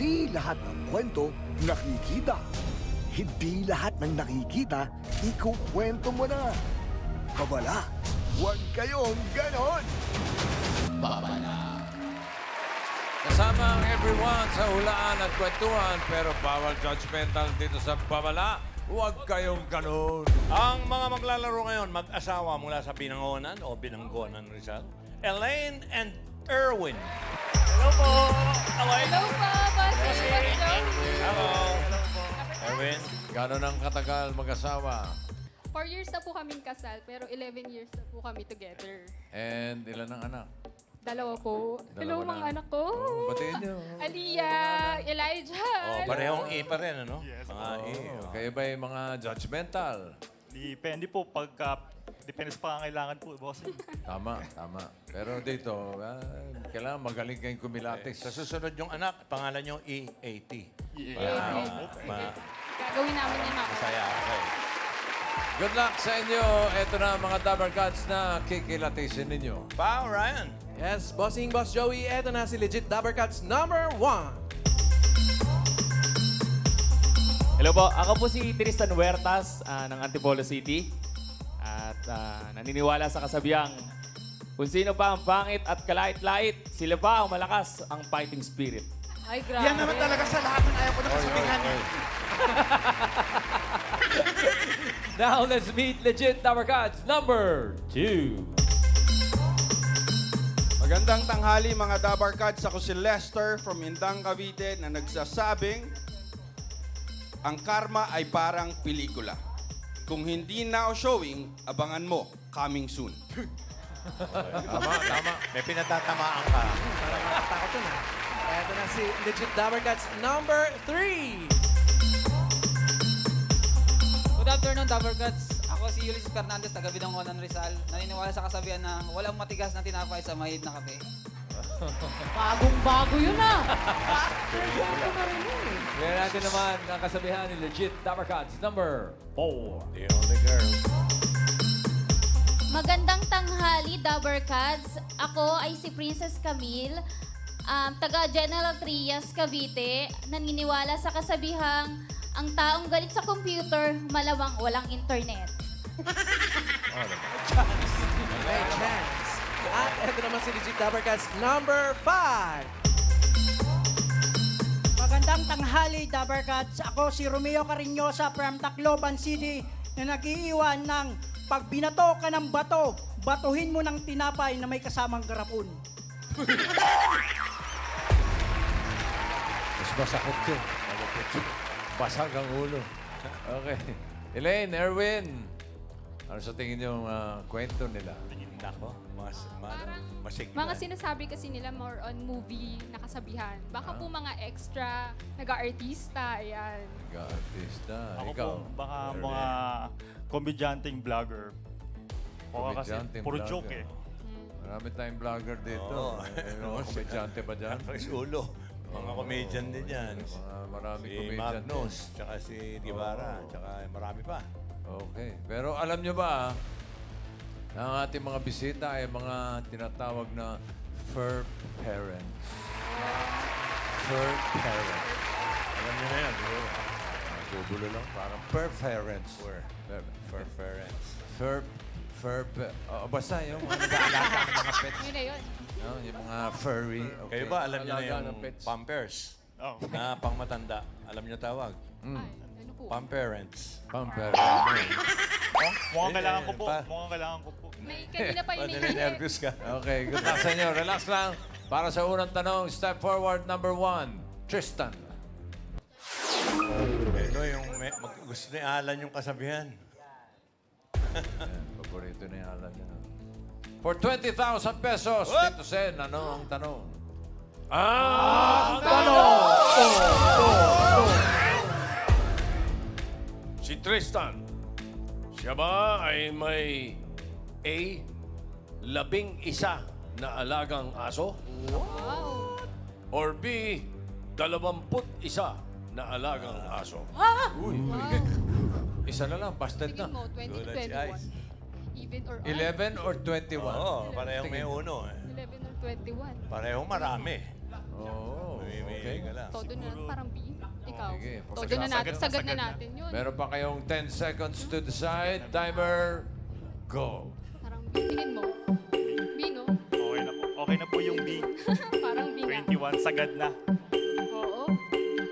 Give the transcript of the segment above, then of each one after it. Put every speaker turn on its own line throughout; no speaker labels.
Hindi lahat ng kwento nakikita. Hindi lahat ng nakikita, ikukwento mo na. Babala, huwag kayong ganon.
Babala.
Kasama ang everyone sa hulaan at kwentuhan, pero bawal judgmental dito sa Babala. Huwag kayong ganun.
Ang mga maglalaro ngayon, mag-asawa mula sa Binangonan o Binanggonan Rizal, Elaine and Erwin. Hello po!
Hello po, Bossing!
Hello! Erwin.
Gano'n ang katagal mag-asawa?
4 years na po kaming kasal, pero 11 years na po kami together.
And ilan ang anak?
2 po. Hello,
Dalawa
mga
na.
anak ko.
Oh, batiin niyo.
Aliyah, Elijah.
Oh, parehong E pa rin, ano?
Yes.
Mga E.
Oh, kayo ba yung mga judgmental?
Depende po depende sa pangangailangan po, boss.
Tama, tama. Pero dito, kailangan magaling kayong kumilatis.
Sa susunod yung anak, pangalan nyo E80.
Gagawin namin yan ako.
Masaya. Okay.
Good luck sa inyo. Ito na ang mga Dabber Gods na kikilatisin ninyo.
Pao, Ryan.
Yes, Bossing Boss Joey, eto na si Legit Dabber Cats number 1.
Hello po, ako po si Tristan Huertas ng Antipolo City. At naniniwala sa kasabihang, kung sino pa ang pangit at kalait-lait, sila pa ang malakas ang fighting spirit.
Ay, grabe.
Yan naman talaga sa lahat ng ayaw ko na kasabihan.
Now, let's meet Legit Dabber Gods number 2.
Magandang tanghali mga Dabber Cats. Ako si Lester from Indang, Cavite na nagsasabing ang karma ay parang pelikula. Kung hindi now showing, abangan mo, coming soon.
Tama, tama. May pinatatamaan ka.
Takot yun ha. Eto na si Legit Dabber Cats number 3.
Good afternoon, Dabber Gods. Ako si Ulysses Fernandez, taga Binangonan Rizal. Naniniwala sa kasabihan na walang matigas na tinapay sa mahid na kape.
Bagong-bago yun ah.
Ngayon natin naman ang kasabihan ni Legit Dabber Gods number 4.
The only girl.
Magandang tanghali, Dabber Cats. Ako ay si Princess Camille, taga General Trias, Cavite. Naniniwala sa kasabihang, ang taong galit sa computer, malamang walang internet.
May chance. At eto naman si Legit Dabber Cats number 5.
Magandang tanghali, Dabber Cats. Ako si Romeo Cariñosa from Tacloban City na nag-iiwan ng pag binato ka ng bato, batuhin mo ng tinapay na may kasamang garapon.
Mas masakot yun. Basag ang ulo. Okay. Elaine, Erwin, ano sa tingin yung kwento nila?
Tingin ako. Masigla.
Mga sinasabi kasi nila more on movie na kasabihan. Baka po mga extra, nag-artista, ayan.
Nag-artista.
Ako
Ikaw,
po, baka
Erwin.
mga komedyanteng vlogger. Baka kasi
Komedyanteng
puro
vlogger.
joke eh.
Marami tayong vlogger dito.
Oo.
Mga komedyante ba dyan?
Fresh ulo. Mga comedian din yan.
Marami
Si
komedyante.
Magnus, tsaka si Guevara, tsaka marami pa.
Okay. Pero alam nyo ba, ang ating mga bisita ay mga tinatawag na fur parents. Fur parents.
Alam niyo na yan, di ba?
Bubulo lang. Parang fur parents.
Fur parents.
Basta yung mga nag-aalaga ng mga pets.
Yun na yun.
No, yung mga furry. Okay.
Kayo ba, alam niyo na
Alaga
yung
ng pets.
Pampers?
Oh.
Na pangmatanda. Alam niyo tawag?
Ay, ano po?
Pamparents.
Pamperents.
Mukhang kailangan ko po.
pa.
Mukhang kailangan ko po.
May kanina pa yun
Nervous ka.
Okay, good luck sa inyo. Relax lang. Para sa unang tanong, step forward number 1, Tristan.
Ano yung gusto ni Alan yung kasabihan?
Paborito na yung alam niya. For 20,000 pesos, Tito Sen, ano ang tanong?
Si Tristan, siya ba ay may A, 11 na alagang aso?
Wow.
Or B, 21 na alagang aso?
Isa na lang, busted
Tingin
na.
mo, 2021. Even or odd?
11 or 21?
Oo, parehong may uno eh.
11 or 21.
Parehong marami.
Oo,
May
okay.
gala.
Todo na, parang B. Ikaw.
Sige,
Todo na natin, sagad na natin yun.
Meron pa kayong 10 seconds to decide. Timer, go.
Parang B. Tingin mo. B, no?
Okay na po. Okay na po yung B.
Parang B nga.
21, sagad na.
Oo.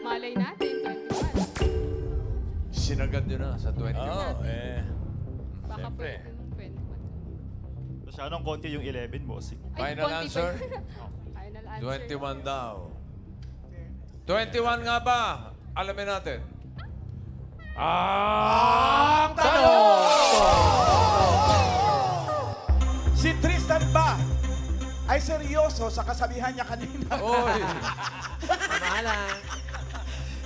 Malay natin, 21.
Sinagad nyo na sa 21.
Baka
Siyempre.
pwede nung 21.
Masyadong konti yung 11, bossing.
Ay,
Final
konti pa
answer?
yun. Final answer.
21 daw. 21 nga ba? Alamin natin.
Ang tanong! Si Tristan ba ay seryoso sa kasabihan niya kanina?
Oy!
Pamahalan.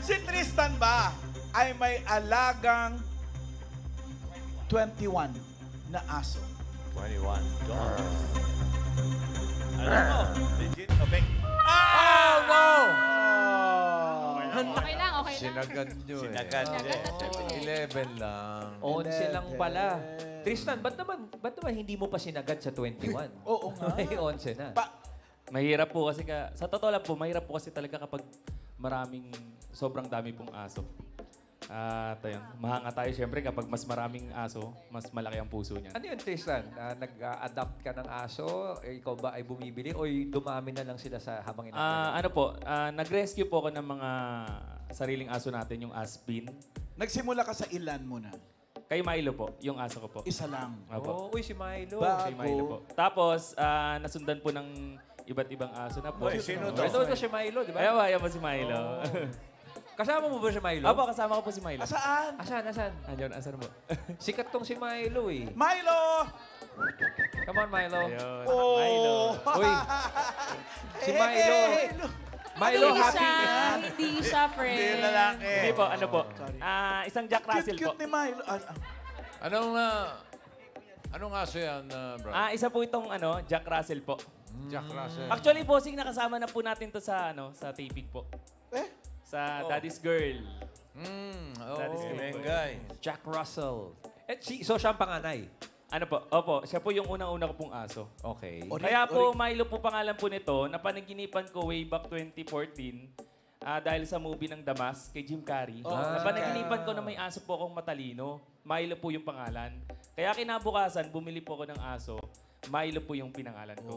Si Tristan ba ay may alagang 21 na aso?
21. Alam mo, legit o fake?
Oh, no!
Okay lang, okay lang.
Sinagad nyo eh.
Sinagad.
11 lang.
11 lang pala. Tristan, ba't naman hindi mo pa sinagad sa 21?
Oo nga.
May 11 na.
Mahirap po kasi sa totoo lang po, mahirap po kasi talaga kapag sobrang dami pong aso. At ayun, mahanga tayo siyempre kapag mas maraming aso, mas malaki ang puso niya.
Ano yun, Tristan? Nag-adapt ka ng aso? Ikaw ba ay bumibili? O dumami na lang sila habang
Nag-rescue po ako ng mga sariling aso natin, yung Aspin.
Nagsimula ka sa ilan muna?
Kay Milo po, yung aso ko po.
Isa lang.
Opo.
Uy, si Milo.
Kay Milo po. Tapos, nasundan po ng iba't ibang aso na po.
Uy, sino to?
Ito si Milo, di ba?
Ayaw po si Milo.
Kasama mo ba si Milo?
Opo, kasama ko po si Milo.
Saan?
Asan?
Andiyan, asan mo?
Sikat tong si Milo eh.
Milo!
Come on, Milo.
Ayun.
Oh!
Milo.
Uy, si Milo. Milo, happy.
Hindi siya, friend.
Hindi lalaki.
Hindi po, ano po? Isang Jack Russell po.
Cute ni Milo.
Anong aso yan, bro?
Isa po itong Jack Russell po.
Jack Russell.
Actually, bossing, nakasama na po natin to sa taping po. Sa Daddy's Girl. Daddy's Girl po.
Jack Russell. So siya ang panganay?
Opo, siya po yung unang-una ko pong aso.
Okay.
Kaya po, Milo po pangalan po nito, napanaginipan ko way back 2014 dahil sa movie ng Damas kay Jim Carrey. Napanaginipan ko na may aso po akong matalino. Milo po yung pangalan. Kaya kinabukasan, bumili po ako ng aso. Milo po yung pinangalan ko.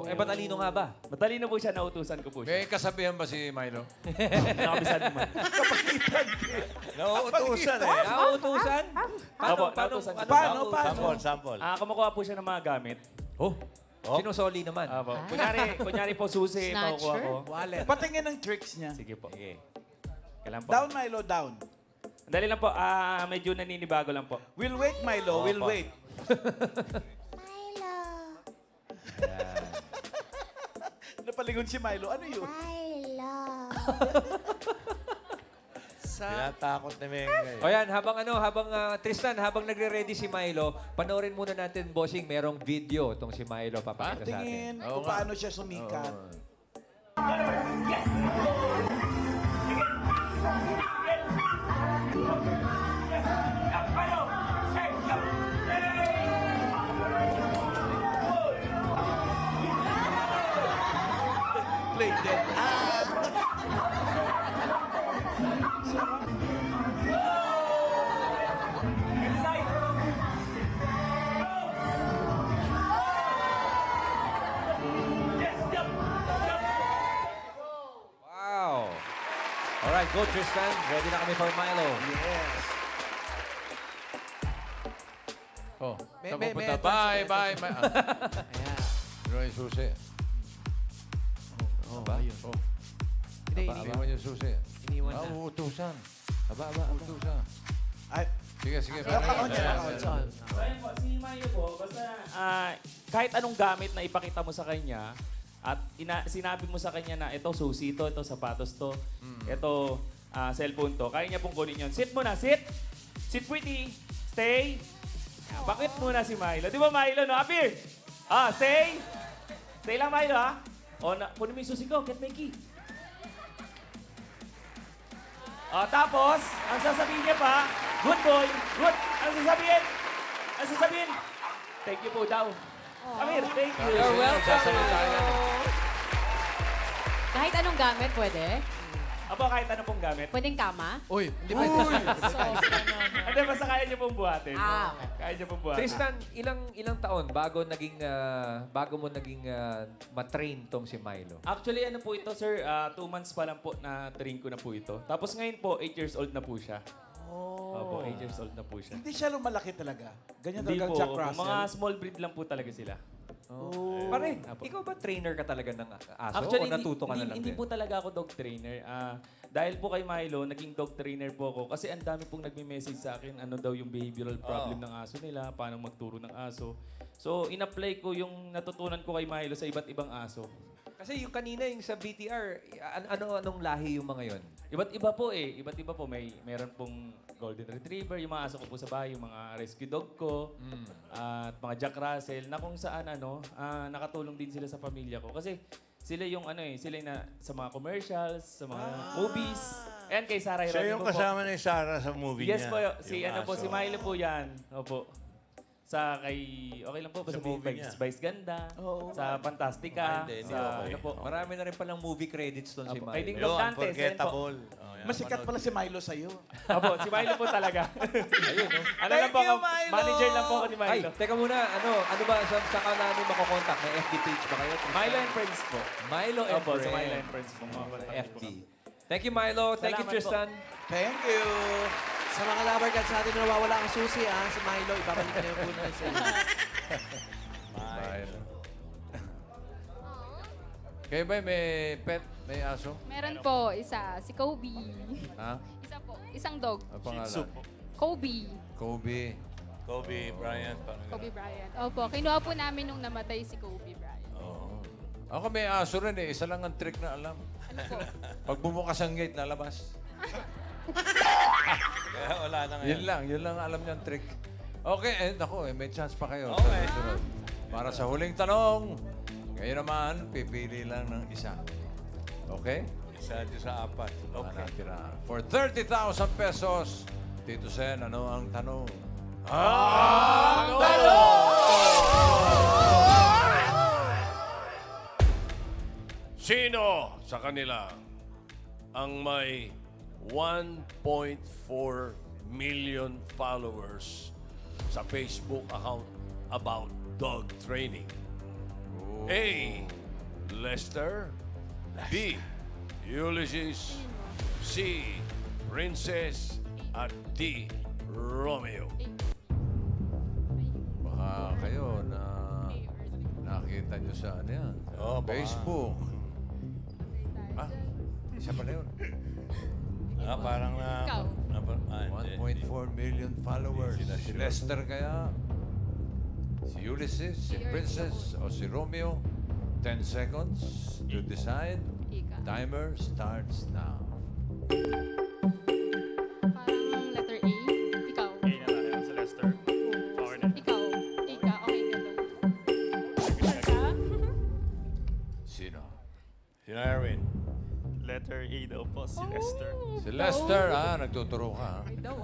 Matalino nga ba?
Matalino po siya, nautusan ko po siya.
May kasabihan ba si Milo?
Nakabisan mo.
Nauutusan eh.
Nauutusan?
Paano?
Sample.
Kumukuha po siya ng mga gamit.
Sinusoli naman.
Kunyari po susi, pakukuha ko.
Wallet. Patingin ng tricks niya.
Sige po. Kailan po?
Down, Milo, down.
Dali lang po, medyo naninibago lang po.
We'll wait, Milo. We'll wait. Napalingon si Milo. Ano yun?
Tinatakot ni Mengay.
O yan, habang Tristan, habang nagre-ready si Milo, panoorin muna natin, bossing, merong video itong si Milo papakita sa atin.
Tingin kung paano siya sumikat. Play dead.
Wow. Alright, go Tristan. Ready na kami for Milo.
Yes.
Saan pupunta? Bye. Ayan. Pero yung susi. Iniwan yung susi.
Iniwan na.
Uutusan. Uutusan. Sige.
So, ayun po, si Milo po, basta kahit anong gamit na ipakita mo sa kanya at sinabi mo sa kanya na ito susi ito sapatos to, ito cellphone to, kaya niya pong kunin yun. Sit muna, sit! Sit pretty! Stay! Bakit muna si Milo? Di ba Milo, no? Appear! Stay! Stay lang Milo, ha? Kunin mo yung susi ko, get my key. Tapos, ang sasabihin niya pa, good boy, good. Ang sasabihin, thank you po daw. Amir, thank you.
You're welcome. Kahit anong gamit, pwede?
Apo, kahit ano pong gamit.
Pwedeng kama?
Uy, hindi pwede.
Hindi, basta kaya niyo pong buhatin.
Ah,
Kaya niyo pong buhatin.
Tristan, ilang taon bago mo naging matrain tong si Milo?
Actually, ano po ito, sir? 2 months pa lang po na train ko na po ito. Tapos ngayon po, 8 years old na po siya. Opo, 8 years old na po siya.
Hindi siya lumalaki talaga. Ganyan
Hindi
talaga
po.
Jack Russell.
Mga small breed lang po talaga sila.
Pare, ikaw ba trainer ka talaga ng aso
Actually,
o natuto ka na lang
hindi
din?
po talaga ako dog trainer. Dahil po kay Milo, naging dog trainer po ako. Kasi ang dami pong nagme-message sa akin, ano daw yung behavioral problem ng aso nila, paano magturo ng aso. So, in-apply ko yung natutunan ko kay Milo sa iba't ibang aso.
Kasi yung kanina, yung sa BTR, anong lahi yung mga yon?
Iba't iba po eh. Iba't iba po. Meron pong Golden Retriever, yung mga aso ko po sa bahay, yung mga rescue dog ko, at mga Jack Russell, na kung saan nakatulong din sila sa pamilya ko. Kasi sila yung sila yung sa mga commercials, sa mga movies. Ayan kay Sarah
Siya
Geronimo
yung
po.
kasama ni Sarah sa movie
Yes
niya.
po, si
Yung aso.
Milo po yan. Opo. Sa okay lang po, basta
movie niya.
Vice Ganda, sa Fantastica,
Hindi
sa
okay.
ano po.
Marami na rin palang movie credits doon si Milo.
Kay Ding Dong Dantes, yan po.
Masikat pala si Milo sa'yo.
Opo, si Milo po talaga.
Ayun, no?
Ano lang po ako, manager lang po ako ni Milo.
Ay, teka muna, ano ba, sa ka namin makokontakt? May FB page ba kayo?
Milo and Friends po.
Milo and
Opo,
Friends.
sa Milo and Friends po.
FB. Thank you, Milo. Thank you,
Salamat
Tristan.
Thank you.
Sa mga lover cats natin na nawawala ang susi, si Milo, ibabalik na yung puno sa inyo.
Milo. Kayo ba may pet? May aso?
Meron po, isa. Si Kobe.
Ha?
Isa po. Isang dog.
Ang pangalan?
Kobe.
Kobe.
Kobe Bryant.
Kobe Bryant. Opo, kinuha po namin nung namatay si Kobe Bryant.
Ako may aso rin eh. Isa lang ang trick na alam.
Ano po?
Pag bumukas ang gate, lalabas.
Kaya wala na ngayon.
Yun lang alam niyang trick. Okay, may chance pa kayo.
Okay.
Sa susunod. Para sa huling tanong, ngayon naman, pipili lang ng isa. Okay?
Isa dyan sa apat. Okay.
Natira. For 30,000 pesos, Tito Sen, ano ang tanong?
Sino sa kanila ang may 1.4 million followers sa Facebook account about dog training? A. Lester. B. Ulysses. C. Princess. At D. Romeo.
Baka kayo na nakita nyo sa ano yan?
Baka.
Facebook. Isa pa na yun.
Parang
Ikaw.
1.4 million followers. Si Lester kaya? Si Ulysses? Si Princess? O si Romeo? 10 seconds to decide. Timer starts now.
Parang letter A. Ikaw.
A na lang, sa Lester. Okay na.
Ikaw. Ika. Okay na doon.
Sino?
Si Erwin.
Letter A daw po, si Lester.
Si Lester, nagtuturo ka.
Ay daw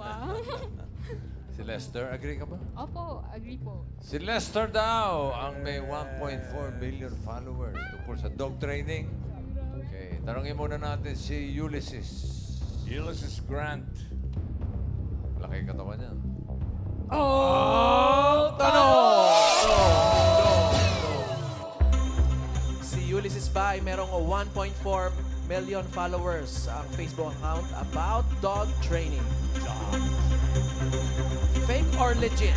Si Lester, agree ka ba?
Opo, agree po.
Si Lester daw ang may 1.4 million followers tungkol sa dog training. Okay, tanongin muna natin si Ulysses.
Ulysses Grant.
Laki katawan niya.
Si Ulysses ba ay merong 1.4 million followers ang Facebook account about dog training. Fake or legit?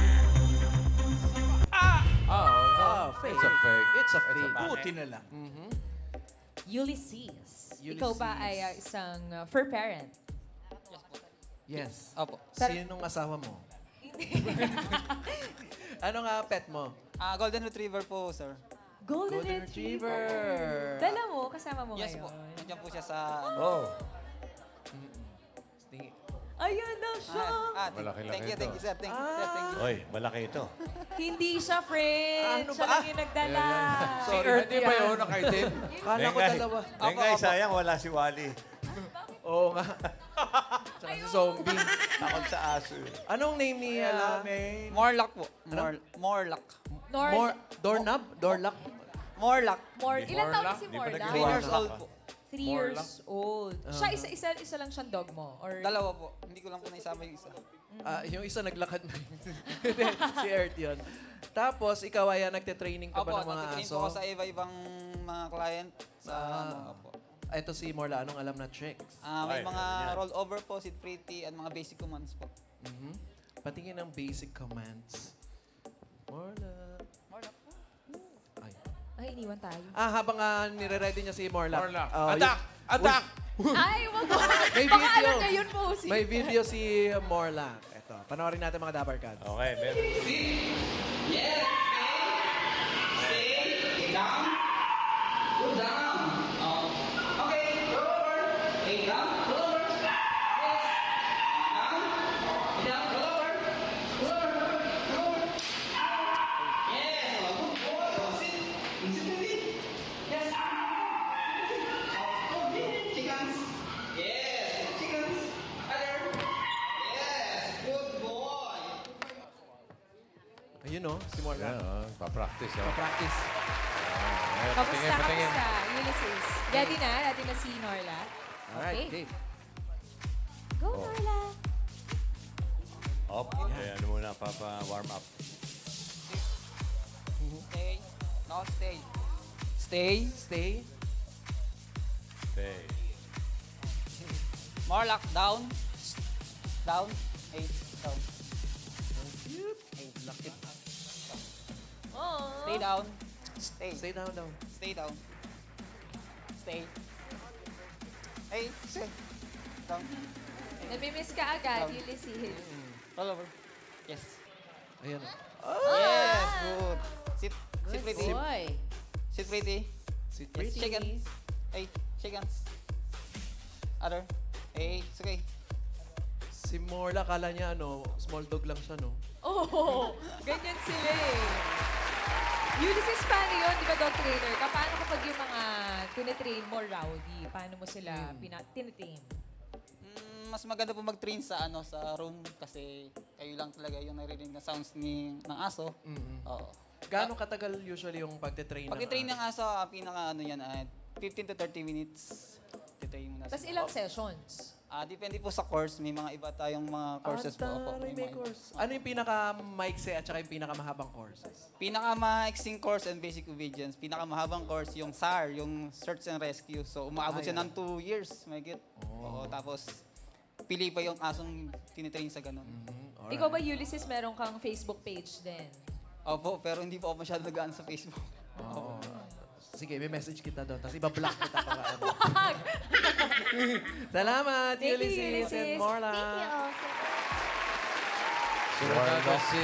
Fake.
It's a fake.
It's a fake.
Buti na lang.
Ulysses. Ikaw ba ay isang fur parent?
Yes.
Opo.
Sinong asawa mo? Ano nga pet mo?
Golden Retriever po, sir.
Golden Retriever. Dala mo, kasama mo
Yes
ngayon.
po. Nandiyan po siya sa...
Ayan na siya.
Malaki-laki
Thank you,
ito.
sir. Thank you, sir. Thank you.
Oy, malaki ito.
Hindi siya friend.
Ano
Siya
ba?
lang yung nagdala.
Sorry, hindi ba yun nakaitim?
Kala ko dalawa.
Dengay, sayang wala si Wally.
Oo nga. Tsaka si zombie.
Takot sa aso.
Anong name ni...
Morlock po. Morlock.
Doorknob? Doorlock?
Morlock.
Ilan taon na si Morla?
3 years old po.
3 3 years old. Siya, isa lang siyang dog mo? Or...
Dalawa po. Hindi ko lang po naisama yung isa.
Yung isa naglakad na si Earth yun. Tapos, ikaw ay nagte-training ka ba ng mga
nagte-train
aso?
po ako sa iba-ibang mga client.
Ito si Morla, anong alam na tricks?
May mga rollover po, sit pretty, at mga basic commands po.
Patingin ng basic commands. Morla.
Ay, iniwan tayo.
Habang nire-ready niya si Morla.
Attack! Attack!
Ay, wag mo.
May
Baka
video.
alam niya yun po.
May video si Morla. Ito, panoorin natin mga Dabar Cats.
Okay, meron.
Yeah. Stay down. Go down. Okay. Roll over. Stay down. Roll over. Yes. Down. Down. Roll over. Roll over. Roll over. Yes. Good boy. Sit. Sit with me. Yes. Chickens. Yes. Chickens. Other. Yes. Good boy.
Ayun o, si Morla.
Pa-practice.
Pa-practice.
Kamusta ka, Ulysses? Ready na si Norla.
Alright,
Okay.
Dave.
Go, Norla.
Up. Ano muna, warm up.
Stay. No, stay. Stay.
Stay.
Stay.
More lock. Down. Down. 8. Down. 8. Lock it. Stay down. Stay.
Stay down, down.
Stay down. Stay. Hey, stay. Down.
Nabimiss ka agad,
Down.
Ulysses.
Roll over. Yes.
Ayan.
Yes, good. Sit. Sit
Good
pretty.
boy.
Sit pretty.
Sit
Yes,
pretty.
chickens. Hey, chickens. Other. Hey, it's okay.
Si Morla, kala niya small dog lang siya, no?
Oh, ganyan sila eh. Ulysses, paano yun? Di ba, dog trainer ka? Paano kapag yung mga tinitrain mo rowdy? Paano mo sila tinitrain?
Mas maganda po mag-train sa sa room kasi kayo lang talaga yung naririnig na sounds ng aso. Oo.
Gaano katagal usually yung pagte-train
Pag-train ng aso, pinaka yan, 15 to 30 minutes. Titrain mo na.
Tapos ilang sessions?
Depende po sa course. May mga iba tayong mga courses po.
May course. Ano yung pinaka-maikse at saka yung pinaka-mahabang courses?
Pinaka-maiksing course and basic obedience. Pinaka-mahabang course yung SAR, yung Search and Rescue. So, umaabot siya ng 2 years. May get. Oo, tapos pili pa yung asong tinitrain sa ganun.
Ikaw ba, Ulysses, meron kang Facebook page din?
Opo, pero hindi po ako masyado nagaan sa Facebook.
Sige, may message kita doon. Tapos iba-block kita pa. Salamat,
Thank you,
Ulysses and
Ulysses.
Morla.
Thank you also.
Sunod na si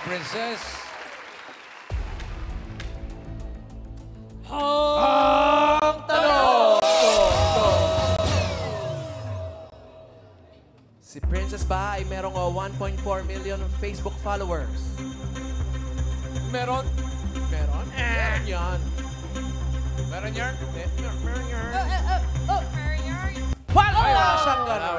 Princess.
Ang tanong! Si Princess ba ay merong 1.4 million Facebook followers?
Meron.
Meron? Yan.
Meron yan?
Meron yan.
Wala!
Wala siyang gano'n.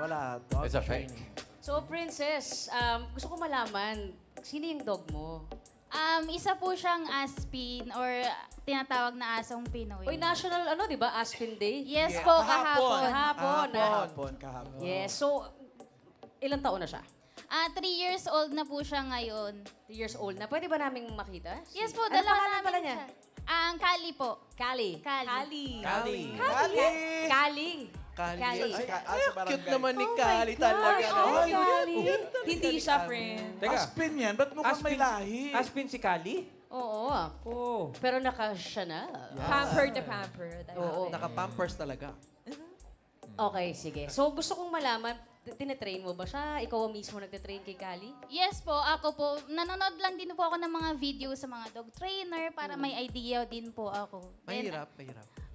Wala.
Dog
It's a fake.
training.
So, Princess, gusto ko malaman, sino yung dog mo?
Isa po siyang Aspin or tinatawag na asong Pinoy.
Uy, national, di ba? Aspin Day?
Yes po, kahapon.
Kahapon.
Yes. So, ilang taon na siya?
3 years old na po siya ngayon.
3 years old na. Pwede ba naming makita?
Yes po,
Ano
dalawa
pangalan
namin
pala niya?
siya. Ang Kali po.
Kali.
Kali.
Kali.
Kali. Cute naman ni
Oh
Kali
my
talaga.
gosh,
Ay,
Kali.
cute.
Hindi siya, friend.
Teka,
Aspin yan. Ba't mukhang may lahi?
Aspin si Kali?
Oo.
Oh.
Pero siya na.
Pampered na pampered.
Oo.
Naka-pampers talaga.
Okay, sige. So, gusto kong malaman, tinitrain mo ba siya? Ikaw mismo nagtitrain kay Kali?
Yes po, ako po. Nanonood lang din po ako ng mga video sa mga dog trainer para may idea din po ako.
Mahirap.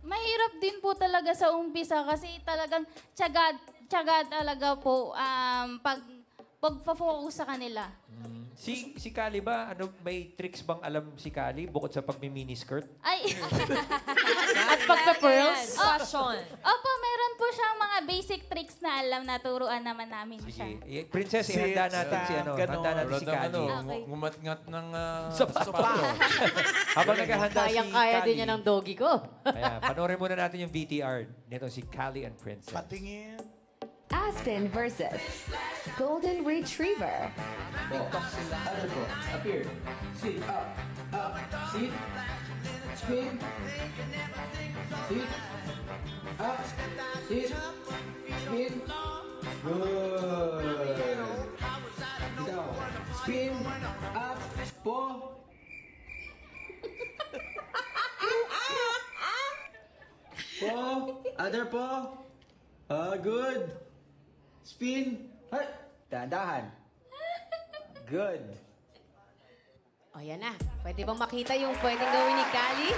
Mahirap din po talaga sa umpisa kasi talagang tiyaga talaga po pagpa-focus sa kanila.
Si Kali ba, may tricks bang alam si Kali bukod sa pagmi-miniskirt?
Ay!
At pagka-pearls? Fashion.
Opo, meron po siya mga basic tricks na alam na turuan naman namin siya.
Princess, ihanda natin si ano. Handa natin si Kali.
Okay.
Ngumat-ngat ng
sapato. Habang naghahanda si
Kayang-kaya din yan ng doggy ko.
Ayan, panoorin muna natin yung VTR nito si Kali and Princess.
Patingin.
Aspen versus Golden Retriever.
TikTok sila. Ano po? Appear. Sit up. Up. Sit. Spin. Sit. Up. Sit. Spin. Good. Ikaw. Spin. Up. Po. Po. Other po. Good. Spin. Hey. Dahan. Good.
O, yan na. Pwede bang makita yung pwedeng gawin ni Kali?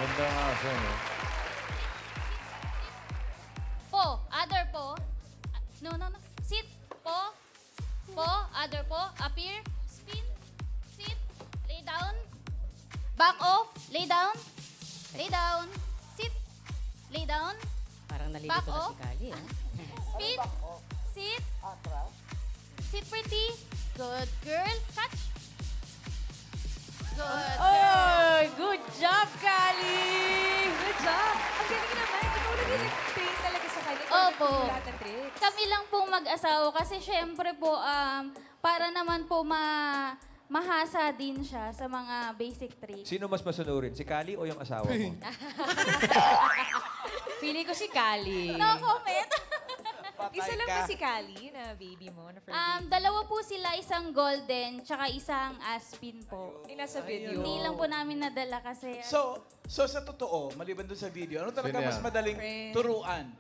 Ganda nga siya, no?
Po, other po. No. Sit, po. Po, other po. Appear, spin, sit, lay down. Back off, lay down. Lay down. Sit, lay down.
Parang nalilito
Back
na
off.
si Kali, ah.
Spin, sit. Sit pretty. Good girl. Catch. Good
Oh, good job, Kali!
Good job! Ang galing naman. Ikaw nag-train talaga sa kanya. Ikaw
Opo.
nagturo lahat ng tricks.
Kami lang pong mag-asawa kasi syempre po, para naman po mahasa din siya sa mga basic tricks.
Sino mas masunurin? Si Kali o yung asawa mo?
Feeling ko si Kali.
No comment.
Isa lang ba si Kali na baby mo? Na fur baby?
Dalawa po sila, isang golden, tsaka isang aspin po.
Yung nasa video.
Hindi lang po namin nadala kasi.
So sa totoo, maliban doon sa video, ano talaga
Sino
mas
yan?
madaling
Friend.
turuan?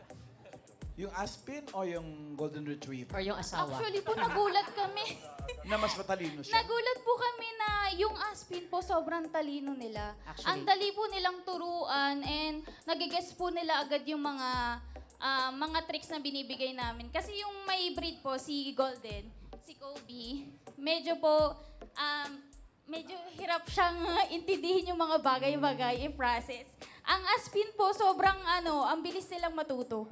Yung Aspin o yung Golden Retriever?
Or yung asawa?
Actually po, nagulat kami.
Na mas matalino siya.
Nagulat po kami na yung aspin po, sobrang talino nila.
Actually.
Ang dali po nilang turuan and nagigess po nila agad yung mga tricks na binibigay namin. Kasi yung may breed po, si Golden, si Kobe, medyo po, medyo hirap siyang intindihin yung mga bagay-bagay, i-process. Ang aspin po, sobrang ang bilis nilang matuto.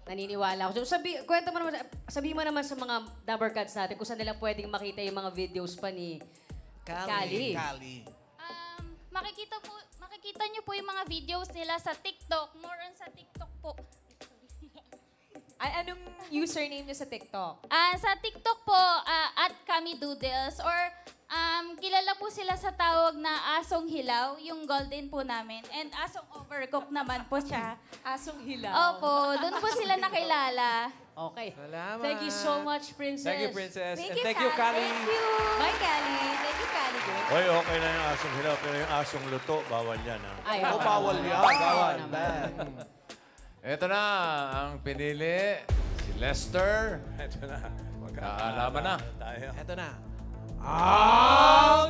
Naniniwala ako. So, sabihin mo naman sa mga Dabber Cats natin kung saan nila pwedeng makita yung mga videos pa ni Kali.
Makikita niyo po yung mga videos nila sa TikTok. More on sa TikTok po.
Ay, anong username niyo sa TikTok?
Sa TikTok po, at Kami Doodles, or kilala po sila sa tawag na Asong Hilaw, yung golden po namin. And Asong Overcook naman po siya.
Asong Hilaw.
Opo, doon po sila nakilala.
Okay.
Salamat.
Thank you so much, Princess.
Thank you, Princess.
Thank
And
you,
thank you, Kali.
Thank you.
Bye, Kali. Thank you, Kali.
Oy, okay na yung asong hilaw, pero yung asong luto, bawal yan.
Ay,
bawal yan.
Bawal.
Ito na ang pinili. Si Lester.
Ito na.
Kaalaman na.
Tayo.
Ito na.
Ang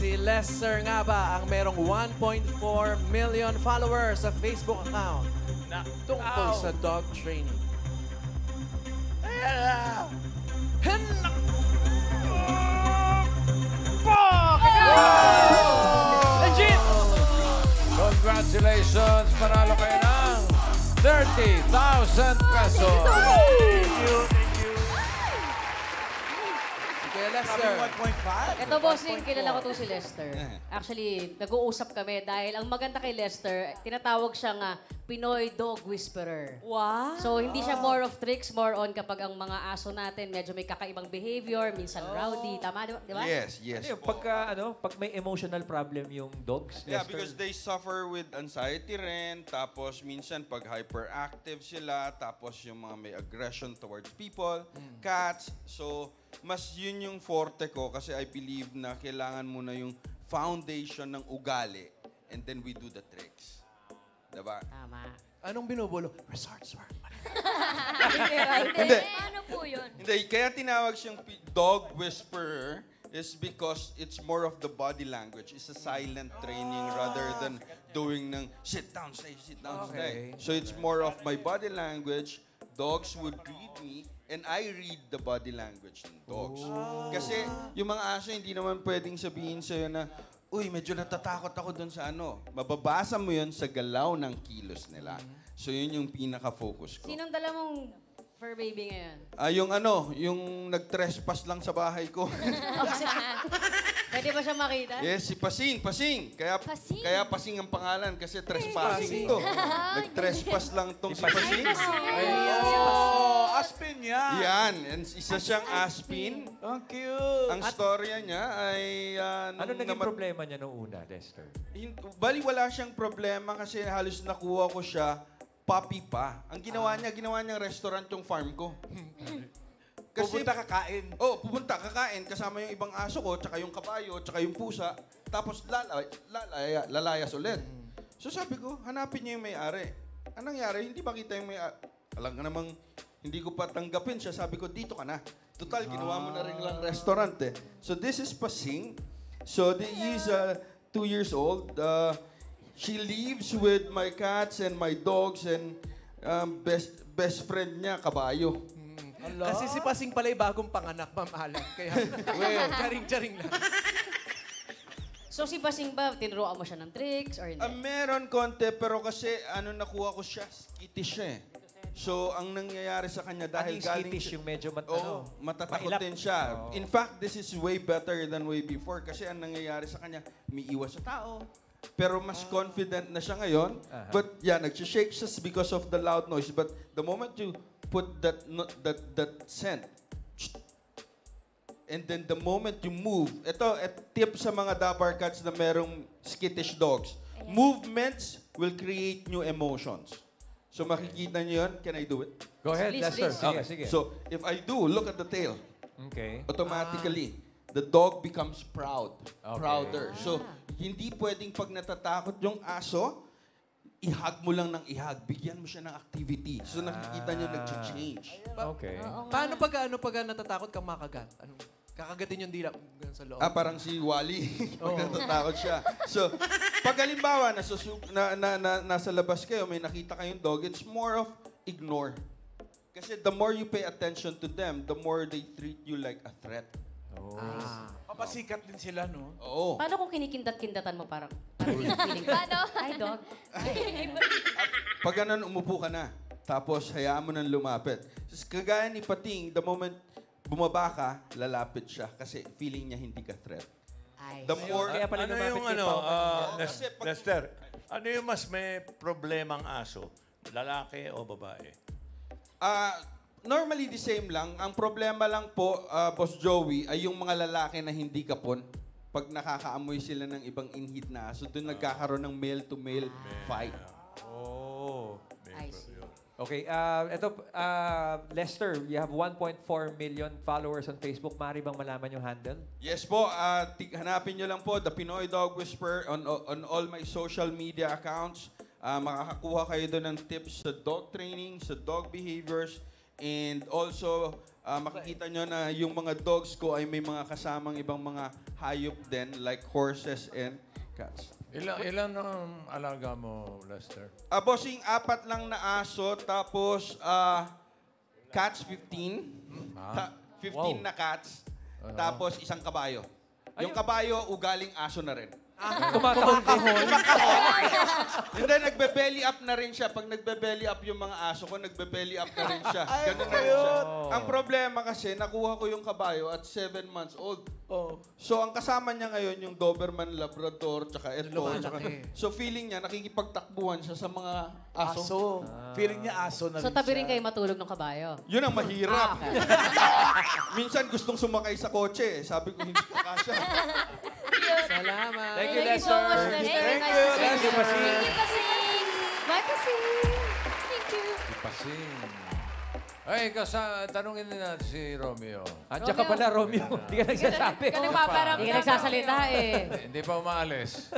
Si Lester nga ba ang merong 1.4 million followers sa Facebook account tungkol sa dog training?
Legit! Congratulations! Panalo kayo ng 30,000 pesos.
Kuya Lester.
1.5.
Ito, bossing, kilala ko to si Lester. Actually, nag-uusap kami dahil ang maganda kay Lester, tinatawag siyang Pinoy Dog Whisperer.
Wow!
So, hindi siya more of tricks, more on kapag ang mga aso natin medyo may kakaibang behavior, minsan rowdy. Tama, di ba?
Yes.
Ano yun, pag may emotional problem yung dogs,
Yeah,
Lester?
because they suffer with anxiety rin, tapos minsan pag hyperactive sila, tapos yung mga may aggression towards people, cats. So, mas yun yung forte ko kasi I believe na kailangan mo na yung foundation ng ugali and then we do the tricks. Diba?
Tama.
Anong binubulo? Resorts work.
Hindi.
Paano po yun?
Hindi, kaya tinawag siyang dog whisperer is because it's more of the body language. It's a silent training rather than doing ng sit down, stay, sit down, stay. So it's more of my body language. Dogs would read me And I read the body language ng dogs. Kasi yung mga aso, hindi naman pwedeng sabihin sa'yo na, uy, medyo natatakot ako dun sa ano. Mababasa mo yun sa galaw ng kilos nila. So yun yung pinaka-focus ko.
Sinong dala mong fur baby ngayon?
Yung nag-trespass lang sa bahay ko.
Pwede ba siya makita?
Yes, si Pasing. Kaya Pasing ang pangalan kasi trespassing to. Nag-trespass lang tong si Pasing.
Aspin niya.
Yan, and isa siyang aspin.
Ang cute.
Ang storya niya ay...
Ano naging problema niya noong una, Lester?
Bali, wala siyang problema kasi halos nakuha ko siya puppy pa. Ang ginawa niyang restaurant yung farm ko.
Pupunta kakain.
Pupunta kakain kasama yung ibang aso ko, tsaka yung kabayo, tsaka yung pusa. Tapos lalayas ulit. So sabi ko, hanapin niya yung may-ari. Anong nangyari? Hindi ba kita yung may-ari? Alam ka namang hindi ko pa tanggapin siya. Sabi ko, dito ka na. Total, ginawa mo na rin lang restaurant eh. So this is Pasing. So he's 2 years old. She lives with my cats and my dogs and best friend niya, kabayo.
Kasi si Pasing pala ay bagong panganak, Ma'am Alan. Kaya, charing-charing lang.
So si Pasing ba, tinuruan mo siya ng tricks or hindi?
Meron konti, pero kasi nakuha ko siya, skittish siya eh. So, ang nangyayari sa kanya dahil galing...
skittish yung medyo
matatakotin siya. In fact, this is way better than way before kasi ang nangyayari sa kanya, may iwas sa tao. Pero mas confident na siya ngayon. But yeah, nag-shake siya because of the loud noise. But the moment you put that scent, and then the moment you move, ito, tip sa mga Dabar cats na merong skittish dogs. Movements will create new emotions. So makikita niyo yun. Can I do it?
Go ahead, Lester. Sige.
So if I do, look at the tail.
Okay.
Automatically, the dog becomes proud. Prouder. So hindi pwedeng pag natatakot yung aso, ihag mo lang ng ihag. Bigyan mo siya ng activity. So nakikita niyo nag-change.
Okay.
Paano pag natatakot kang makagat? Kakagatin yung dila sa loob.
Parang si Wally. Pag natatakot siya. So, pag halimbawa, nasa labas kayo, may nakita kayong dog, it's more of ignore. Kasi the more you pay attention to them, the more they treat you like a threat.
Papasikat din sila, no?
Oo.
Paano kung kinikindat-kindatan mo parang feeling? Paano? Hi, dog.
Pag ganun, umupo ka na. Tapos, hayaan mo nang lumapit. Kagaya ni Pating, the moment bumaba ka, lalapit siya kasi feeling niya hindi ka threat. The more...
Lester, ano yung mas may problemang aso? Lalaki o babae?
Normally, the same lang. Ang problema lang po, Boss Joey, ay yung mga lalaki na hindi kapon. Pag nakakaamoy sila ng ibang inhit na aso, doon nagkakaroon ng male-to-male fight.
Okay, Lester, you have 1.4 million followers on Facebook. Maaari bang malaman yung handle?
Yes po, hanapin nyo lang po, The Pinoy Dog Whisperer on all my social media accounts. Makakakuha kayo doon ng tips sa dog training, sa dog behaviors, and also makikita nyo na yung mga dogs ko ay may mga kasamang ibang mga hayop din, like horses and cats.
Ilan ang alaga mo, Lester?
Bossing, 4 lang na aso, tapos cats 15. 15 na cats, tapos isang kabayo. Yung kabayo, ugaling aso na rin.
Tumakahon.
Hindi, nagbe-belly up na rin siya. Pag nagbe-belly up yung mga aso ko, nagbe-belly up na rin siya. Ganun na rin siya. Ang problema kasi, nakuha ko yung kabayo at 7 months old. So, ang kasama niya ngayon yung Doberman Labrador, tsaka ito. So, feeling niya, nakikipagtakbuhan siya sa mga aso.
Feeling niya aso na rin
So, tabi rin kayo matulog ng kabayo?
Yun ang mahirap. Minsan gustong sumakay sa kotse. Sabi ko, hindi ka kasya.
Salamat.
Thank you, Lester.
Thank you.
Thank you, Pasing.
Thank you, Pasing. Bye, Pasing. Thank you.
Pasing. Ay, tanungin din natin si Romeo.
Andiyan ka pala, Romeo. Hindi ka nagsasabi.
Hindi ka nagsasalita eh.
Hindi pa umaalis.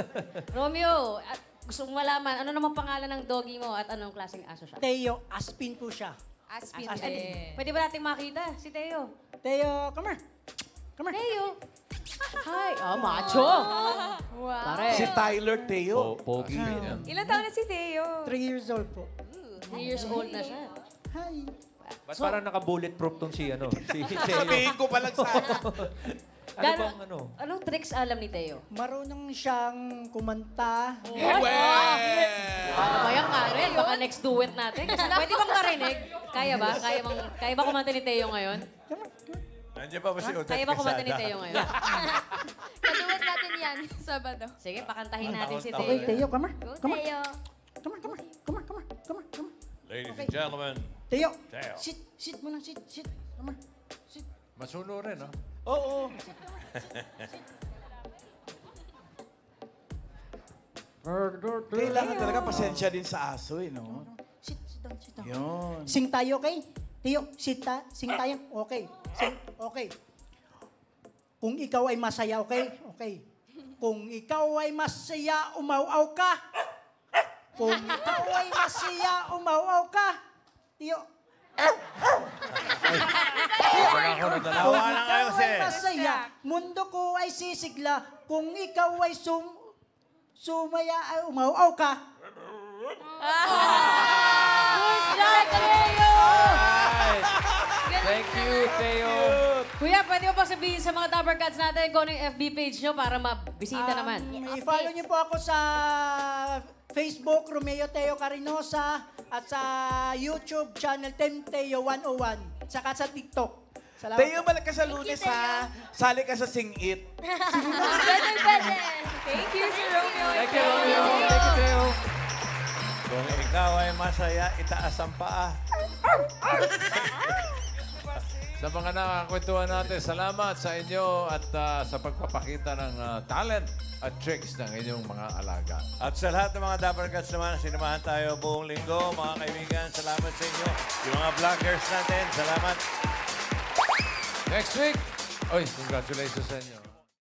Romeo, gusto mong malaman, ano naman pangalan ng doggy mo at anong klaseng aso siya?
Teo, Aspin po siya.
Aspin
Aspin.
din.
Pwede ba nating makita si Teo?
Teo, come here. Come here.
Teo. Hi. Macho.
Wow.
Pare.
Si Tyler Teo.
Pogi.
Ilan taon na si Theo?
3 years old po.
3 years old na siya.
Hi.
Ba't parang naka-bulletproof tong si ano? Si Teo.
Sabihin ko pa lang sana.
Ano bang ano?
Anong tricks alam ni Teo?
Marunong siyang kumanta.
Ano ba yan, Karen? Baka next duet natin. Pwede bang marinig? Kaya ba? Kaya ba kumanta ni Teo ngayon?
Nandiyan pa ba si Odette
Kaya ba kumanta ni
Quesada?
Teo ngayon?
Kaduwag natin yan, Sabado.
Sige, pakantahin natin si Teo.
Okay, Teo, come on.
Go,
Come on.
Teo.
Come on, come on. Come on, come on. Come on, come on.
Ladies and gentlemen,
Teo,
Teo.
sit muna, sit. Come on. Sit.
Masuno rin, ha?
Oo. Kailangan talaga pasensya din sa aso, eh, no?
Sit down.
Yun.
Sing tayo, okay? Teo, sing tayo. Okay. Okay. Kung ikaw ay masaya, okay? Okay. Kung ikaw ay masaya, umaw-aw ka. Kung ikaw ay masaya, umaw-aw ka. Teo. Kung
Tawa na kayo,
ikaw ay
sis.
masaya, mundo ko ay sisigla. Kung ikaw ay sumaya, ay umaw-aw ka.
Thank you, Teo.
Kuya, pwede mo pa sabihin sa mga Dabber Cats natin kung ano yung FB page nyo para mabisita naman.
I-follow niyo po ako sa Facebook, Romeo Teo Carinosa, at sa YouTube channel, Teo 101, saka sa TikTok. Salamat
Teo,
po.
balik ka sa Lunes, ha? Sali ka sa Sing It.
Thank you, Sir Romeo.
Thank you, Romeo. Thank you, Teo.
Kung ikaw ay masaya, itaas ang paa.
Sa mga nakakwentuhan natin, salamat sa inyo at sa pagpapakita ng talent at tricks ng inyong mga alaga.
At sa lahat ng mga Dapper Cats naman, sinamahan tayo buong linggo. Mga kaibigan, salamat sa inyo. Yung mga vloggers natin, salamat.
Next week, congratulations sa inyo.